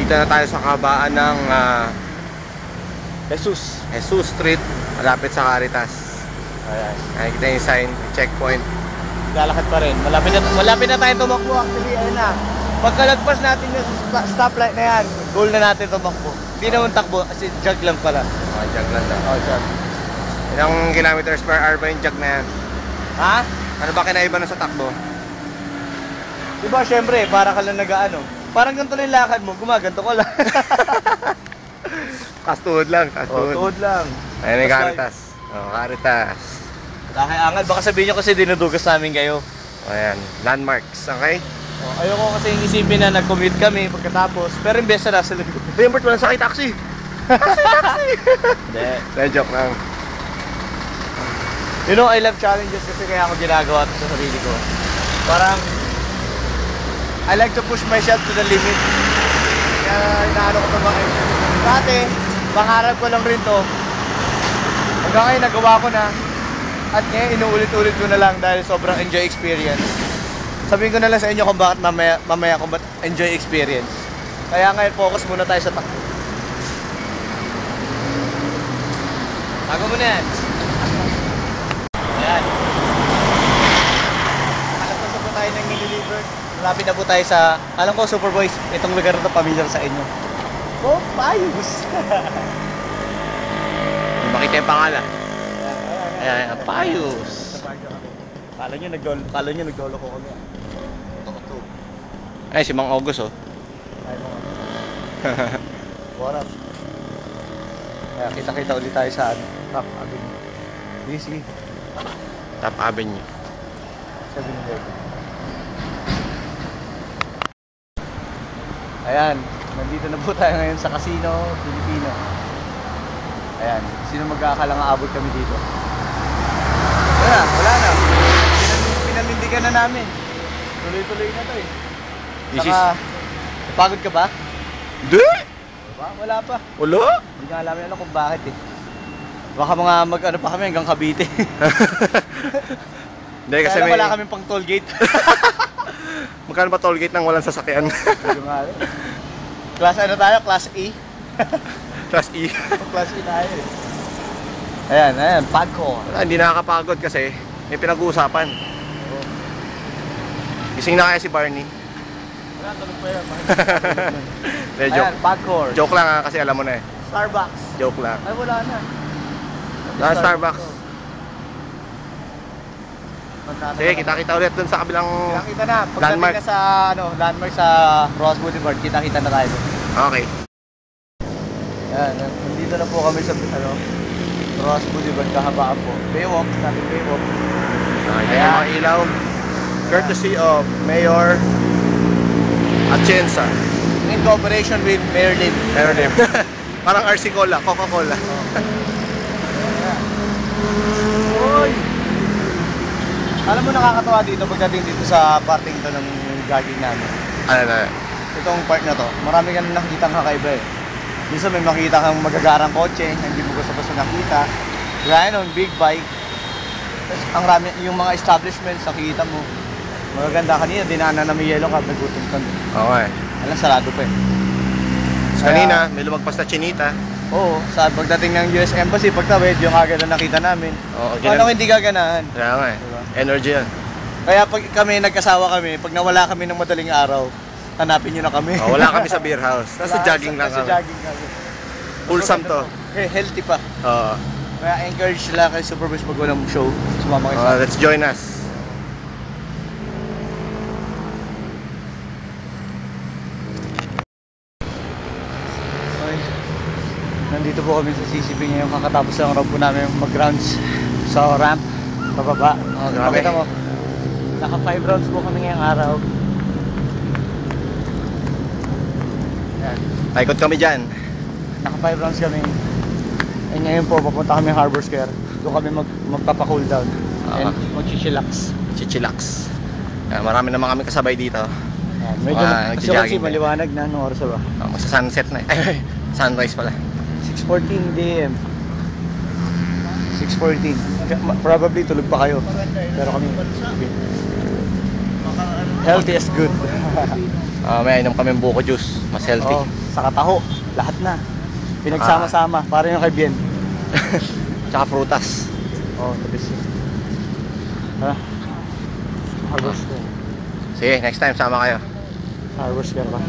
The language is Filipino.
Nandito na tayo sa kabaan ng Jesus Street, malapit sa Caritas. Ayan. Nakikita yung sign, checkpoint. Lalakad pa rin. Malapit na tayo tumakbo actually. Ayun na. Pagkalagpas natin yung stoplight na yan, goal na natin tumakbo. Hindi naman takbo, kasi jog lang pala. Jog lang daw. Jog. Ilang kilometers per hour ba yung jog na yan? Ha? Ano ba kinaiba na sa takbo? Diba, syempre, para ka lang nag-ano. Parang ganito lang yung lakad mo, gumaganto ko lang. Kastuhod lang, kastuhod. Tuhod lang. Ayun yung Caritas. Caritas. Dahil angal, baka sabihin nyo kasi dinudugas namin kayo. Ayan, landmarks, okay? Ayoko kasi isipin na nag-commute kami pagkatapos, pero yung best na nasa likod. Remember, walang sakay taxi. Taxi. Hindi. Joke lang. You know, I love challenges kasi kaya ako ginagawa ito sa sarili ko. Parang, I like to push myself to the limit. Kaya inaano ko ito bakit. Dati, pangarap ko lang rin to. Hanggang ngayon, nagawa ko na. At ngayon, inuulit-ulit ko na lang dahil sobrang enjoy experience. Sabihin ko na lang sa inyo kung bakit mamaya kung ba't enjoy experience. Kaya ngayon, focus muna tayo sa takbo. Tago mo na yan. Ayan. Nakalapas na po tayo ng nililiver. Malapit na po tayo sa, alam ko, Superboys, itong lugar na ito pamilyar sa inyo. Oh, Payos! Hindi makita yung pangalan. Ayan, Payos. Kala nyo nagdolo ko kami. Ay, si Mang August, oh. Ay, mga what up? Kaya kita-kita ulit tayo sa Top Avenue. DC. Top Avenue. 7-Eleven. Ayan, nandito na po tayo ngayon sa Casino Filipino. Ayan, sino mag-aakalang aabot kami dito? Wala na. Pinanindigan na namin. Tuloy-tuloy na to eh. Saka, napagod ka ba? Hindi! Diba? Wala pa. Wala? Hindi na alam nila kung bakit eh. Baka mga mag-ano pa kami hanggang Cavite. Hindi kasi kaya may... wala kaming pang toll gate. Magkano ba toll gate nang walang sasakyan? Hindi nga alam. Class ano tayo? Class E? Class E. Class E tayo eh. Ayan, pagko. Wala, hindi nakakapagod kasi may pinag-uusapan. Gising na kaya si Barney. Wala, tulog pa yan. Joke. Ayan, Pagcor. Joke lang ha, kasi alam mo na eh. Starbucks. Joke lang. Ay, wala na. Starbucks. Sige, kita-kita ulit dun sa kabilang Kita na. landmark. Pagdating ka sa, landmark sa Ross Boulevard, kita-kita na tayo. Okay. Yan, nandito na po kami sa, Ross Boulevard, kahabaan po. Baywalk, natin Baywalk. Ayan yung mga ilaw. Courtesy of Mayor Atienza. In cooperation with Mayor Lim. Mayor Lim. Parang RC Cola, Coca-Cola. Uy! Alam mo, nakakatawa dito pagdating dito sa parting ito ng jogging namin. Ano na? Itong part na to, marami kang nakikitang kakaiba eh. Minsan may makikita kang magagarang kotse, hindi mo gusto nakita. Gaya nun, big bike. Tapos ang rami, yung mga establishments, nakikita mo. Magaganda kanina, dinaanan na may yellow cab, nagutom ka. Okay. Alam, sarado pa eh. Tapos kanina, may lumagpas na chinita. Oo, sa pagdating ng US Embassy, pagtawid, yung agad na nakita namin. Oo, Paano hindi gaganahan? Kaya nga eh. Diba? Energy yan. Kaya pag kami, nagkasawa kami, pag nawala kami ng madaling araw, hanapin nyo na kami. Oh, wala kami sa beer house. Nasa jogging lang Nasa kami. jogging kami. Wholesome to. Okay, healthy pa. Oo. Kaya encourage sila kay Superboys pag walang show. Sumama kayo sa Let's join us. okay. Nandito po kami sa CCP ngayon. Kakatapos lang ramp po namin mag-rounds sa ramp. Pababa. Oh, grabe. Pakita mo. Naka 5 rounds po kami ngayong araw. Yan. Paikot kami dyan. Naka 5 rounds kami. And ngayon po, papunta kami Harbor Square. Doon kami magpapa-cool down. And mag-chillax. Chichilax. Marami naman kami kasabay dito. Medyo kasi nagja-jogging maliwanag na. Anong oras ba? Magsa-sunset na eh. Sunrise pala. 6:14 DM. 6:14. Probably tulog pa kayo. Pero kami, healthy is good. May inom kami buko juice, mas healthy. Oh, saka taho, lahat na. Pinagsama-sama, parang yung kay Bien. Tsaka frutas. Oh, tapos yun. Harvest ko. Sige, next time sama kayo. Harvest ka ba?